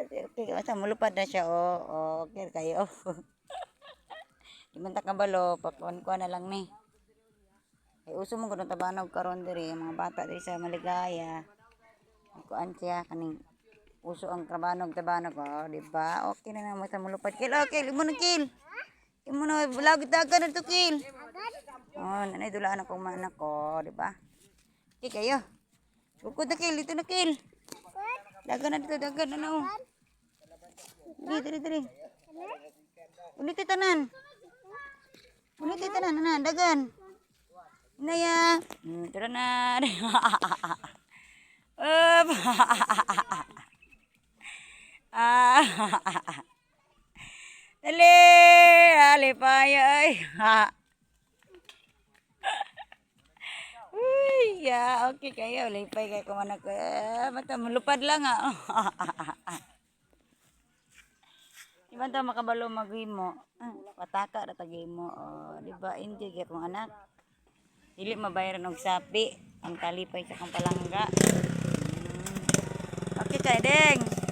Okay, masa mulupad na siya, okay kayo. Di man ta kabalo, pakuan-kuan na lang ni. Ay uso mo gud tabanog karon diri, mga bata diri sa Maligaya. Kuan siya kaning uso ang tabanog, di ba? Okay na na mo sa mulupad. Kil, okay, imo na kil. Imo na bulagit dagan na to kil. Nanay dulaan akong manak ko, di ba? Okay kayo. Bukod na kil, dito na kil. Dagan na dito, dagan na na. Diri. Unit tanan. Unit tanan na, dagan. Inaya. Tara na. Dali, alipay ay. Uy, ya, okay kayo. Lipay kayo kumanak. Mata mulupad lang Iban ta makabalo magimo. Pataka ra tagimo. Di ba enjoy kay kong anak. Dili mabayaran og sapi ang kalipay sa kang palangga. Okay kay deng.